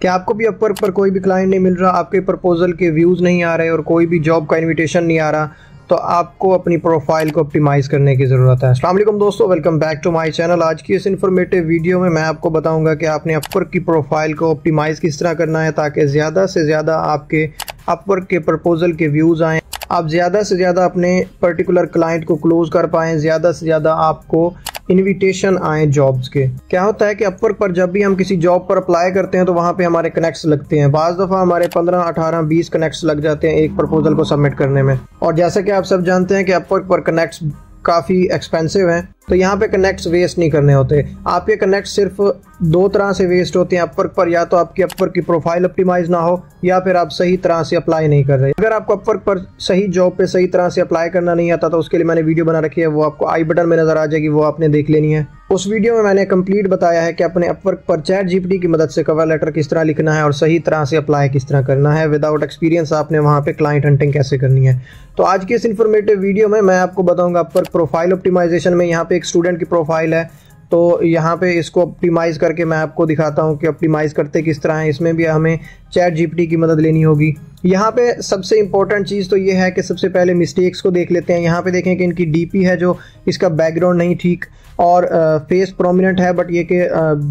क्या आपको भी अपवर्क पर कोई भी क्लाइंट नहीं मिल रहा, आपके प्रपोजल के व्यूज़ नहीं आ रहे और कोई भी जॉब का इनविटेशन नहीं आ रहा, तो आपको अपनी प्रोफाइल को ऑप्टिमाइज़ करने की ज़रूरत है। अस्सलाम वालेकुम दोस्तों, welcome back to my channel. आज की इस इन्फॉर्मेटिव वीडियो में मैं आपको बताऊंगा कि आपने अपवर्क की प्रोफाइल को ऑप्टिमाइज़ किस तरह करना है ताकि ज़्यादा से ज़्यादा आपके अपवर्क के प्रपोजल के व्यूज़ आएँ, आप ज़्यादा से ज़्यादा अपने पर्टिकुलर क्लाइंट को क्लोज़ कर पाएँ, ज़्यादा से ज़्यादा आपको इनविटेशन आए जॉब्स के। क्या होता है कि अपवर्क पर जब भी हम किसी जॉब पर अप्लाई करते हैं तो वहाँ पे हमारे कनेक्ट्स लगते हैं। बाज़ दफ़ा हमारे 15, 18, 20 कनेक्ट्स लग जाते हैं एक प्रपोजल को सबमिट करने में। और जैसा कि आप सब जानते हैं कि अपवर्क पर कनेक्ट्स काफ़ी एक्सपेंसिव हैं, तो यहाँ पे कनेक्ट्स वेस्ट नहीं करने होते। आपके कनेक्ट्स सिर्फ दो तरह से वेस्ट होते हैं अपवर्क पर, या तो आपकी अपवर्क की प्रोफाइल ऑप्टिमाइज ना हो या फिर आप सही तरह से अप्लाई नहीं कर रहे। अगर आपको अपवर्क पर सही जॉब पे सही तरह से अप्लाई करना नहीं आता तो उसके लिए मैंने वीडियो बना रखी है, वो आपको आई बटन में नजर आ जाएगी, वो आपने देख लेनी है। उस वीडियो में मैंने कंप्लीट बताया है कि अपने अपवर्क पर चैट जीपीटी की मदद से कवर लेटर किस तरह लिखना है और सही तरह से अप्लाई किस तरह करना है। विदाउट एक्सपीरियंस आपने वहाँ पे क्लाइंट हंटिंग कैसे करनी है। तो आज की इस इन्फॉर्मेटिव वीडियो में मैं आपको बताऊंगा अपवर्क प्रोफाइल ऑप्टिमाइजेशन में। यहाँ पे एक स्टूडेंट की प्रोफाइल है, तो यहाँ पे इसको ऑप्टिमाइज़ करके मैं आपको दिखाता हूँ कि ऑप्टिमाइज़ करते किस तरह है। इसमें भी हमें चैट जीपीटी की मदद लेनी होगी। यहाँ पे सबसे इंपॉर्टेंट चीज़ तो ये है कि सबसे पहले मिस्टेक्स को देख लेते हैं। यहाँ पे देखें कि इनकी डीपी है जो, इसका बैकग्राउंड नहीं ठीक और फेस प्रोमिनेंट है, बट ये कि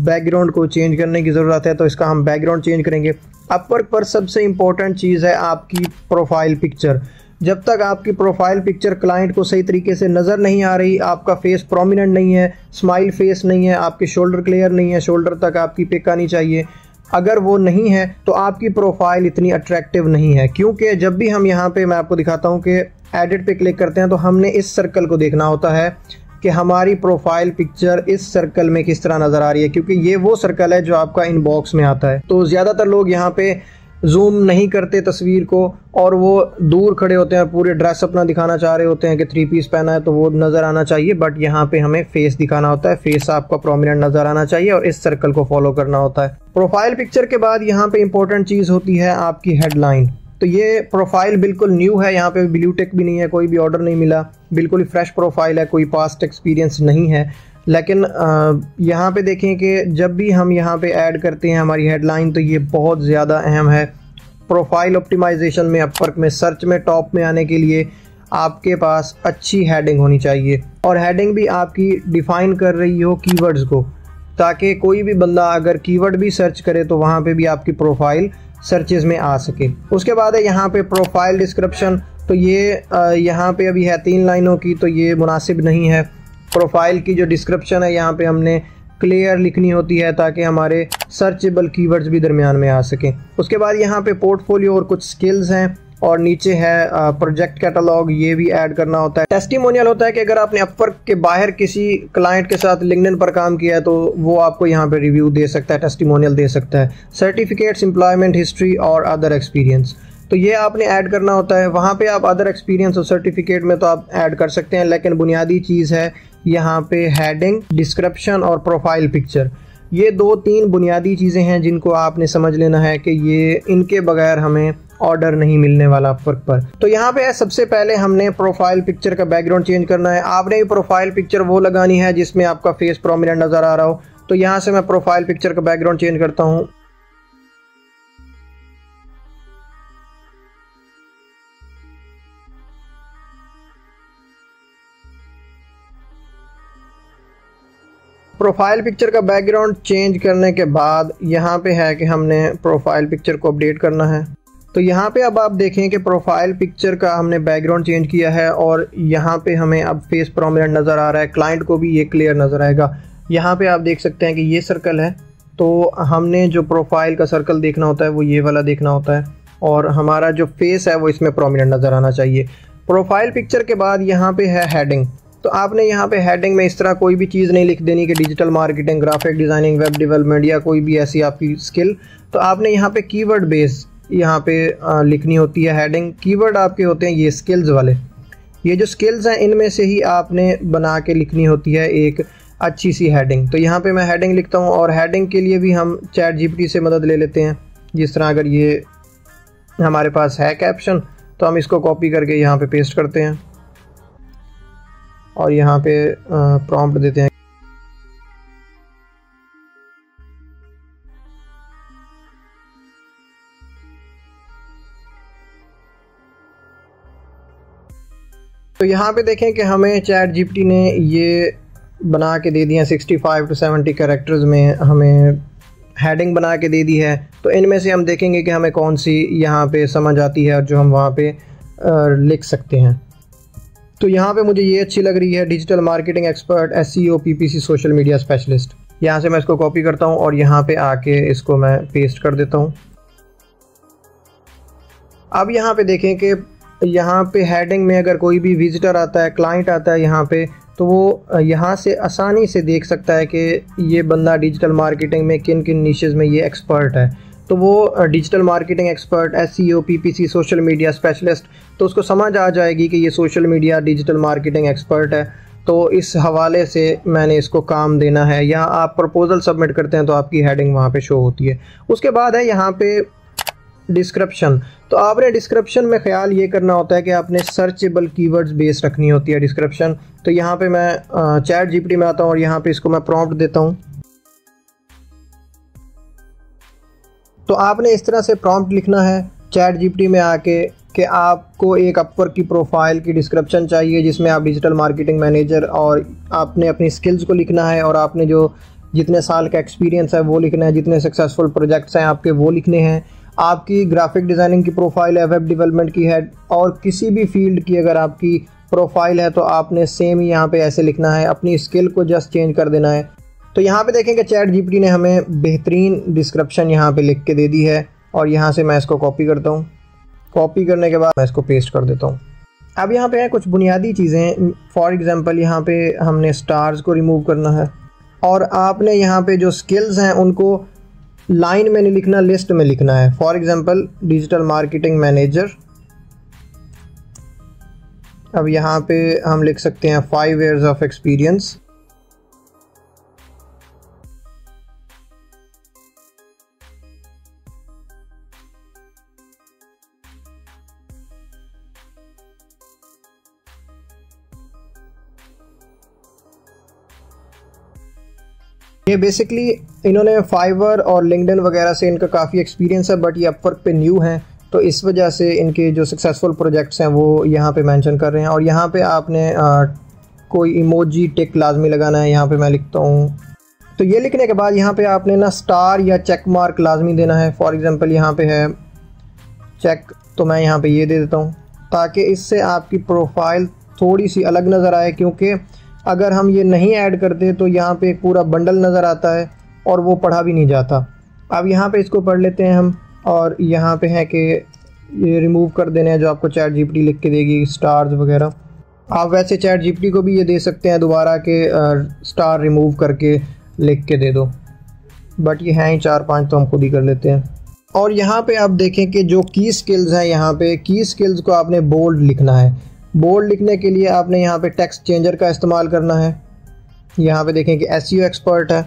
बैकग्राउंड को चेंज करने की ज़रूरत है, तो इसका हम बैकग्राउंड चेंज करेंगे। अपवर्क पर सबसे इंपॉर्टेंट चीज़ है आपकी प्रोफाइल पिक्चर। जब तक आपकी प्रोफाइल पिक्चर क्लाइंट को सही तरीके से नज़र नहीं आ रही, आपका फेस प्रोमिनेंट नहीं है, स्माइल फेस नहीं है, आपके शोल्डर क्लियर नहीं है, शोल्डर तक आपकी पिक आनी चाहिए, अगर वो नहीं है तो आपकी प्रोफाइल इतनी अट्रैक्टिव नहीं है। क्योंकि जब भी हम यहाँ पे, मैं आपको दिखाता हूँ कि एडिट पे क्लिक करते हैं, तो हमने इस सर्कल को देखना होता है कि हमारी प्रोफाइल पिक्चर इस सर्कल में किस तरह नज़र आ रही है, क्योंकि ये वो सर्कल है जो आपका इनबॉक्स में आता है। तो ज़्यादातर लोग यहाँ पे जूम नहीं करते तस्वीर को और वो दूर खड़े होते हैं, पूरे ड्रेस अपना दिखाना चाह रहे होते हैं कि 3 पीस पहना है तो वो नज़र आना चाहिए, बट यहाँ पे हमें फेस दिखाना होता है, फेस आपका प्रोमिनेंट नज़र आना चाहिए और इस सर्कल को फॉलो करना होता है। प्रोफाइल पिक्चर के बाद यहाँ पे इंपॉर्टेंट चीज़ होती है आपकी हेडलाइन। तो ये प्रोफाइल बिल्कुल न्यू है, यहाँ पे ब्लू टिक भी नहीं है, कोई भी ऑर्डर नहीं मिला, बिल्कुल ही फ्रेश प्रोफाइल है, कोई पास्ट एक्सपीरियंस नहीं है। लेकिन यहाँ पे देखें कि जब भी हम यहाँ पे ऐड करते हैं हमारी हेडलाइन, तो ये बहुत ज़्यादा अहम है। प्रोफाइल ऑप्टिमाइजेशन में अपवर्क में सर्च में टॉप में आने के लिए आपके पास अच्छी हेडिंग होनी चाहिए, और हेडिंग भी आपकी डिफ़ाइन कर रही हो कीवर्ड्स को, ताकि कोई भी बंदा अगर कीवर्ड भी सर्च करे तो वहाँ पे भी आपकी प्रोफाइल सर्चेज में आ सके। उसके बाद है यहाँ पे प्रोफाइल डिस्क्रिप्शन। तो ये यहाँ पे अभी है 3 लाइनों की, तो ये मुनासिब नहीं है। प्रोफाइल की जो डिस्क्रिप्शन है यहाँ पे हमने क्लियर लिखनी होती है ताकि हमारे सर्चेबल कीवर्ड्स भी दरमियान में आ सकें। उसके बाद यहाँ पे पोर्टफोलियो और कुछ स्किल्स हैं, और नीचे है प्रोजेक्ट कैटलॉग, ये भी ऐड करना होता है। टेस्टिमोनियल होता है कि अगर आपने अपवर्क के बाहर किसी क्लाइंट के साथ लिंक्डइन पर काम किया है तो वो आपको यहाँ पे रिव्यू दे सकता है, टेस्टिमोनियल दे सकता है। सर्टिफिकेट्स, एम्प्लॉयमेंट हिस्ट्री और अदर एक्सपीरियंस, तो ये आपने ऐड करना होता है। वहाँ पे आप अदर एक्सपीरियंस और सर्टिफिकेट में तो आप ऐड कर सकते हैं, लेकिन बुनियादी चीज़ है यहाँ पे हेडिंग, डिस्क्रिप्शन और प्रोफाइल पिक्चर। ये 2-3 बुनियादी चीज़ें हैं जिनको आपने समझ लेना है कि ये इनके बगैर हमें ऑर्डर नहीं मिलने वाला अपवर्क पर। तो यहाँ पे सबसे पहले हमने प्रोफाइल पिक्चर का बैकग्राउंड चेंज करना है। आपने भी प्रोफाइल पिक्चर वो लगानी है जिसमें आपका फेस प्रोमिनेंट नज़र आ रहा हो। तो यहाँ से मैं प्रोफाइल पिक्चर का बैकग्राउंड चेंज करता हूँ। प्रोफाइल पिक्चर का बैकग्राउंड चेंज करने के बाद यहाँ पे है कि हमने प्रोफाइल पिक्चर को अपडेट करना है। तो यहाँ पे अब आप देखें कि प्रोफाइल पिक्चर का हमने बैकग्राउंड चेंज किया है और यहाँ पे हमें अब फेस प्रोमिनेंट नज़र आ रहा है, क्लाइंट को भी ये क्लियर नज़र आएगा। यहाँ पे आप देख सकते हैं कि ये सर्कल है, तो हमने जो प्रोफाइल का सर्कल देखना होता है वो ये वाला देखना होता है, और हमारा जो फेस है वो इसमें प्रोमिनेंट नज़र आना चाहिए। प्रोफाइल पिक्चर के बाद यहाँ पे है हेडिंग। तो आपने यहाँ पे हेडिंग में इस तरह कोई भी चीज़ नहीं लिख देनी कि digital marketing, graphic designing, web development या कोई भी ऐसी आपकी स्किल। तो आपने यहाँ पे कीवर्ड बेस यहाँ पे लिखनी होती है हेडिंग। कीवर्ड आपके होते हैं ये स्किल्स वाले, ये जो स्किल्स हैं इनमें से ही आपने बना के लिखनी होती है एक अच्छी सी हेडिंग। तो यहाँ पे मैं हेडिंग लिखता हूँ, और हेडिंग के लिए भी हम चैट जीपीटी से मदद ले लेते हैं। जिस तरह अगर ये हमारे पास है कैप्शन, तो हम इसको कॉपी करके यहाँ पे पेस्ट करते हैं और यहाँ पे प्रॉम्प्ट देते हैं। तो यहाँ पे देखें कि हमें चैट जीपीटी ने ये बना के दे दिया 65 to 70 कैरेक्टर्स में हमें हेडिंग बना के दे दी है। तो इनमें से हम देखेंगे कि हमें कौन सी यहाँ पे समझ आती है और जो हम वहाँ पे लिख सकते हैं। तो यहाँ पे मुझे ये अच्छी लग रही है, digital marketing expert, SEO, PPC, social media specialist. यहाँ से मैं इसको कॉपी करता हूँ और यहाँ पे आके इसको मैं पेस्ट कर देता हूँ। अब यहाँ पे देखें कि यहाँ पे हेडिंग में अगर कोई भी विजिटर आता है, क्लाइंट आता है यहाँ पे, तो वो यहाँ से आसानी से देख सकता है कि ये बंदा डिजिटल मार्केटिंग में किन किन निशेज़ में ये एक्सपर्ट है। तो वो digital marketing expert, SEO, PPC, social media specialist, तो उसको समझ आ जाएगी कि ये social media digital marketing expert है। तो इस हवाले से मैंने इसको काम देना है। या आप प्रपोजल सबमिट करते हैं तो आपकी हेडिंग वहाँ पे शो होती है। उसके बाद है यहाँ पे डिस्क्रिप्शन। तो आपने डिस्क्रिप्शन में ख्याल ये करना होता है कि आपने सर्चेबल कीवर्ड्स बेस रखनी होती है डिस्क्रिप्शन। तो यहाँ पे मैं चैट जीपीटी में आता हूँ और यहाँ पे इसको मैं प्रॉम्प्ट देता हूँ। तो आपने इस तरह से प्रॉम्प्ट लिखना है चैट जीपीटी में आके कि आपको एक अपवर्क की प्रोफाइल की डिस्क्रिप्शन चाहिए जिसमें आप डिजिटल मार्केटिंग मैनेजर, और आपने अपनी स्किल्स को लिखना है और आपने जो जितने साल का एक्सपीरियंस है वो लिखना है, जितने सक्सेसफुल प्रोजेक्ट्स हैं आपके वो लिखने हैं। आपकी ग्राफिक डिज़ाइनिंग की प्रोफाइल है, वेब डेवलपमेंट की है, और किसी भी फील्ड की अगर आपकी प्रोफाइल है तो आपने सेम ही यहाँ पे ऐसे लिखना है। अपनी स्किल को जस्ट चेंज कर देना है। तो यहाँ पे देखें कि चैट जीपीटी ने हमें बेहतरीन डिस्क्रिप्शन यहाँ पे लिख के दे दी है और यहाँ से मैं इसको कॉपी करता हूँ। कॉपी करने के बाद मैं इसको पेस्ट कर देता हूँ। अब यहाँ पे है कुछ बुनियादी चीज़ें। फॉर एग्जांपल यहाँ पे हमने स्टार्स को रिमूव करना है और आपने यहाँ पे जो स्किल्स हैं उनको लाइन में नहीं लिखना, लिस्ट में लिखना है। For example digital marketing manager. अब यहाँ पे हम लिख सकते हैं 5 years ऑफ एक्सपीरियंस। ये बेसिकली इन्होंने फाइवर और लिंक्डइन वगैरह से इनका काफ़ी एक्सपीरियंस है, बट ये अपवर्क पे न्यू हैं, तो इस वजह से इनके जो सक्सेसफुल प्रोजेक्ट्स हैं वो यहाँ पे मेंशन कर रहे हैं। और यहाँ पे आपने कोई इमोजी टिक लाजमी लगाना है। यहाँ पे मैं लिखता हूँ। तो ये लिखने के बाद यहाँ पे आपने ना स्टार या चेक मार्क लाजमी देना है। फॉर एग्जांपल यहाँ पे है चेक, तो मैं यहाँ पे ये दे देता हूँ ताकि इससे आपकी प्रोफाइल थोड़ी सी अलग नज़र आए, क्योंकि अगर हम ये नहीं ऐड करते तो यहाँ पे एक पूरा बंडल नज़र आता है और वो पढ़ा भी नहीं जाता। अब यहाँ पे इसको पढ़ लेते हैं हम, और यहाँ पे है कि ये रिमूव कर देने हैं जो आपको चैट जीपीटी लिख के देगी, स्टार्स वगैरह। आप वैसे चैट जीपीटी को भी ये दे सकते हैं दोबारा के स्टार रिमूव करके लिख के दे दो, बट ये हैं ही 4-5 तो हम खुद ही कर लेते हैं। और यहाँ पे आप देखें कि जो की स्किल्स हैं, यहाँ पे की स्किल्स को आपने बोल्ड लिखना है। बोल्ड लिखने के लिए आपने यहाँ पे टेक्स्ट चेंजर का इस्तेमाल करना है। यहाँ पे देखें कि एसईओ एक्सपर्ट है।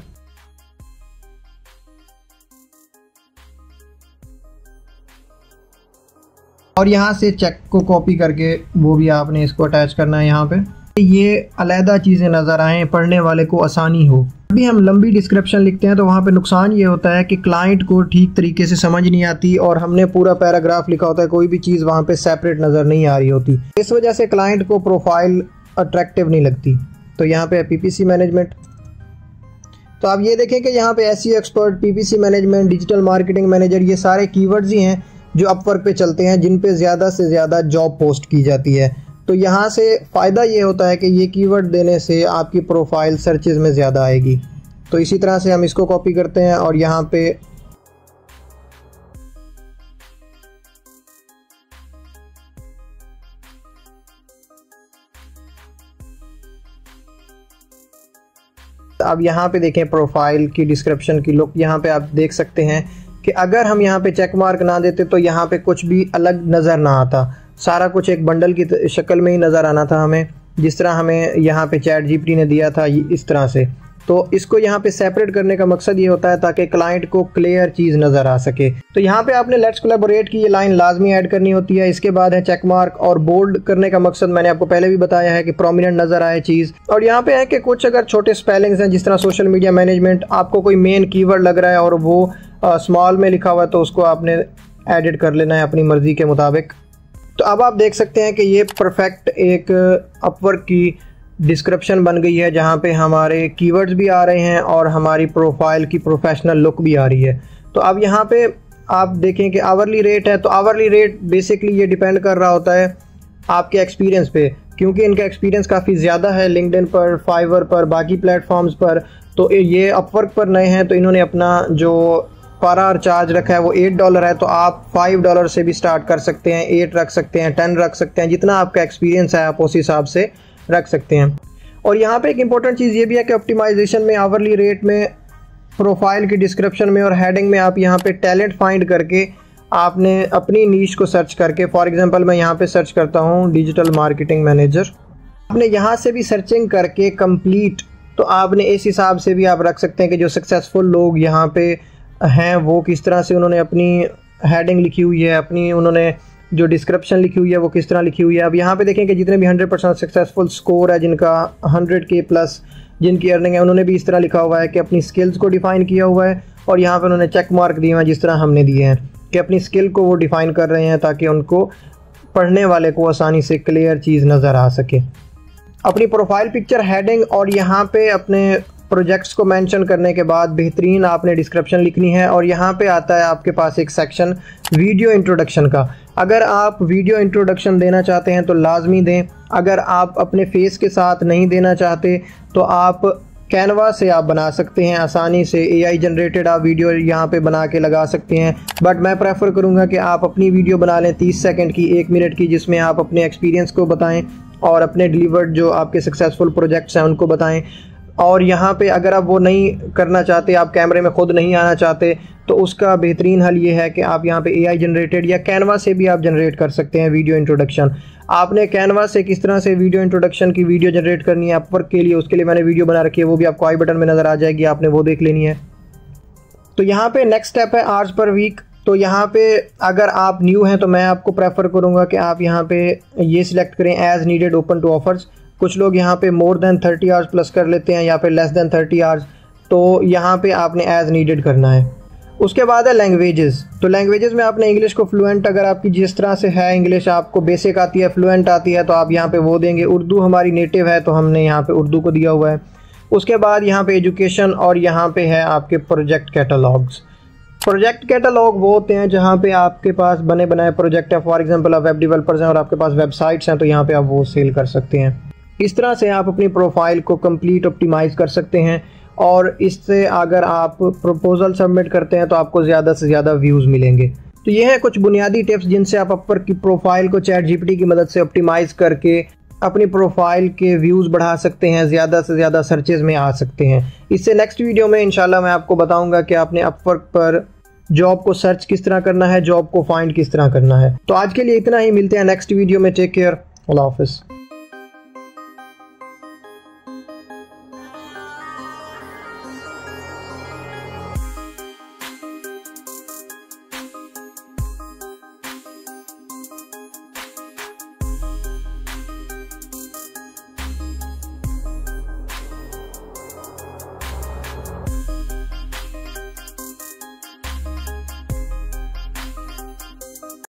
और यहाँ से चेक को कॉपी करके वो भी आपने इसको अटैच करना है यहाँ पे, ये अलहदा चीज़ें नज़र आएँ, पढ़ने वाले को आसानी हो। अभी हम लंबी डिस्क्रिप्शन लिखते हैं तो वहाँ पे नुकसान ये होता है कि क्लाइंट को ठीक तरीके से समझ नहीं आती और हमने पूरा पैराग्राफ लिखा होता है, कोई भी चीज़ वहाँ पे सेपरेट नज़र नहीं आ रही होती। इस वजह से क्लाइंट को प्रोफाइल अट्रैक्टिव नहीं लगती। तो यहाँ पे पीपीसी मैनेजमेंट। तो आप ये देखें कि यहाँ पे SEO expert, PPC management, digital marketing manager, ये सारे कीवर्ड्स ही हैं जो अपवर्क पे चलते हैं, जिन पे ज़्यादा से ज़्यादा जॉब पोस्ट की जाती है। तो यहाँ से फ़ायदा ये होता है कि ये कीवर्ड देने से आपकी प्रोफाइल सर्चेज़ में ज़्यादा आएगी। तो इसी तरह से हम इसको कॉपी करते हैं और यहाँ पे अब यहाँ पे देखें प्रोफाइल की डिस्क्रिप्शन की लुक। यहाँ पे आप देख सकते हैं कि अगर हम यहाँ पे चेक मार्क ना देते तो यहाँ पे कुछ भी अलग नज़र ना आता, सारा कुछ एक बंडल की शक्ल में ही नज़र आना था हमें, जिस तरह हमें यहाँ पे चैट जीपीटी ने दिया था इस तरह से। तो इसको यहाँ पे सेपरेट करने का मकसद ये होता है ताकि क्लाइंट को क्लियर चीज़ नज़र आ सके। तो यहाँ पे आपने लेट्स कोलैबोरेट की ये लाइन लाजमी ऐड करनी होती है। इसके बाद है चेक मार्क, और बोल्ड करने का मकसद मैंने आपको पहले भी बताया है कि प्रोमिनेंट नज़र आए चीज़। और यहाँ पे है कि कुछ अगर छोटे स्पेलिंग्स हैं, जिस तरह सोशल मीडिया मैनेजमेंट, आपको कोई मेन कीवर्ड लग रहा है और वो स्मॉल में लिखा हुआ है तो उसको आपने एडिट कर लेना है अपनी मर्ज़ी के मुताबिक। तो अब आप देख सकते हैं कि ये परफेक्ट एक अपवर्क की डिस्क्रिप्शन बन गई है, जहाँ पे हमारे कीवर्ड्स भी आ रहे हैं और हमारी प्रोफाइल की प्रोफेशनल लुक भी आ रही है। तो अब यहाँ पे आप देखें कि आवरली रेट है, तो आवरली रेट बेसिकली ये डिपेंड कर रहा होता है आपके एक्सपीरियंस पे, क्योंकि इनका एक्सपीरियंस काफ़ी ज़्यादा है लिंक्डइन पर, फाइवर पर, बाकी प्लेटफॉर्म्स पर। तो ये अपवर्क पर नए हैं, तो इन्होंने अपना जो पर आवर चार्ज रखा है वो $8 है। तो आप $5 से भी स्टार्ट कर सकते हैं, 8 रख सकते हैं, 10 रख सकते हैं, जितना आपका एक्सपीरियंस है आप उस हिसाब से रख सकते हैं। और यहाँ पे एक इंपॉर्टेंट चीज़ ये भी है कि ऑप्टिमाइजेशन में आवरली रेट में, प्रोफाइल की डिस्क्रिप्शन में और हेडिंग में आप यहाँ पे टैलेंट फाइंड करके आपने अपनी नीश को सर्च करके, फॉर एग्जांपल मैं यहाँ पे सर्च करता हूँ डिजिटल मार्केटिंग मैनेजर, आपने यहाँ से भी सर्चिंग करके कंप्लीट, तो आपने इस हिसाब से भी आप रख सकते हैं कि जो सक्सेसफुल लोग यहाँ पे हैं वो किस तरह से उन्होंने अपनी हेडिंग लिखी हुई है, अपनी उन्होंने जो डिस्क्रिप्शन लिखी हुई है वो किस तरह लिखी हुई है। अब यहाँ पे देखें कि जितने भी 100% सक्सेसफुल स्कोर है, जिनका 100K प्लस जिनकी अर्निंग है, उन्होंने भी इस तरह लिखा हुआ है कि अपनी स्किल्स को डिफ़ाइन किया हुआ है और यहाँ पे उन्होंने चेक मार्क दिए हैं जिस तरह हमने दिए हैं कि अपनी स्किल को वो डिफ़ाइन कर रहे हैं ताकि उनको पढ़ने वाले को आसानी से क्लियर चीज़ नज़र आ सके। अपनी प्रोफाइल पिक्चर, हेडिंग और यहाँ पे अपने प्रोजेक्ट्स को मेंशन करने के बाद बेहतरीन आपने डिस्क्रिप्शन लिखनी है। और यहाँ पे आता है आपके पास एक सेक्शन वीडियो इंट्रोडक्शन का। अगर आप वीडियो इंट्रोडक्शन देना चाहते हैं तो लाजमी दें, अगर आप अपने फेस के साथ नहीं देना चाहते तो आप कैनवा से आप बना सकते हैं आसानी से, AI जनरेटेड आप वीडियो यहाँ पे बना के लगा सकते हैं। बट मैं प्रेफर करूँगा कि आप अपनी वीडियो बना लें 30 सेकंड की, 1 मिनट की, जिसमें आप अपने एक्सपीरियंस को बताएं और अपने डिलीवर्ड जो आपके सक्सेसफुल प्रोजेक्ट्स हैं उनको बताएं। और यहाँ पे अगर आप वो नहीं करना चाहते, आप कैमरे में ख़ुद नहीं आना चाहते, तो उसका बेहतरीन हल ये है कि आप यहाँ पे AI जनरेटेड या कैनवा से भी आप जनरेट कर सकते हैं वीडियो इंट्रोडक्शन। आपने कैनवा से किस तरह से वीडियो इंट्रोडक्शन की वीडियो जनरेट करनी है अपवर्क के लिए, उसके लिए मैंने वीडियो बना रखी है, वो भी आपको आई बटन में नज़र आ जाएगी, आपने वो देख लेनी है। तो यहाँ पे नेक्स्ट स्टेप है आवर्स पर वीक। तो यहाँ पे अगर आप न्यू हैं तो मैं आपको प्रेफर करूँगा कि आप यहाँ पे ये सिलेक्ट करें as needed open to offers. कुछ लोग यहाँ पे मोर देन 30 आवर्स प्लस कर लेते हैं या फिर लेस देन 30 आवर्स, तो यहाँ पे आपने एज़ नीडेड करना है। उसके बाद है लैंग्वेजेस। तो लैंग्वेजेस में आपने इंग्लिश को फ्लुएंट, अगर आपकी जिस तरह से है इंग्लिश आपको बेसिक आती है, फ्लुएंट आती है, तो आप यहाँ पे वो देंगे। उर्दू हमारी नेटिव है तो हमने यहाँ पे उर्दू को दिया हुआ है। उसके बाद यहाँ पे एजुकेशन और यहाँ पे है आपके प्रोजेक्ट कैटलॉग्स। प्रोजेक्ट कैटलॉग वो होते हैं जहाँ पे आपके पास बने बनाए प्रोजेक्ट है, फॉर एग्जांपल आप वेब डेवलपर्स हैं और आपके पास वेबसाइट्स हैं, तो यहाँ पे आप वो सेल कर सकते हैं। इस तरह से आप अपनी प्रोफाइल को कंप्लीट ऑप्टिमाइज़ कर सकते हैं और इससे अगर आप प्रपोजल सबमिट करते हैं तो आपको ज़्यादा से ज़्यादा व्यूज़ मिलेंगे। तो ये हैं कुछ बुनियादी टिप्स जिनसे आप अपवर्क की प्रोफाइल को ChatGPT की मदद से ऑप्टिमाइज़ करके अपनी प्रोफाइल के व्यूज़ बढ़ा सकते हैं, ज़्यादा से ज़्यादा सर्चेज़ में आ सकते हैं। इससे नेक्स्ट वीडियो में इंशाल्लाह मैं आपको बताऊंगा कि आपने अपवर्क पर जॉब को सर्च किस तरह करना है, जॉब को फाइंड किस तरह करना है। तो आज के लिए इतना ही, मिलते हैं नेक्स्ट वीडियो में। टेक केयर, अल्लाह हाफ़िज़।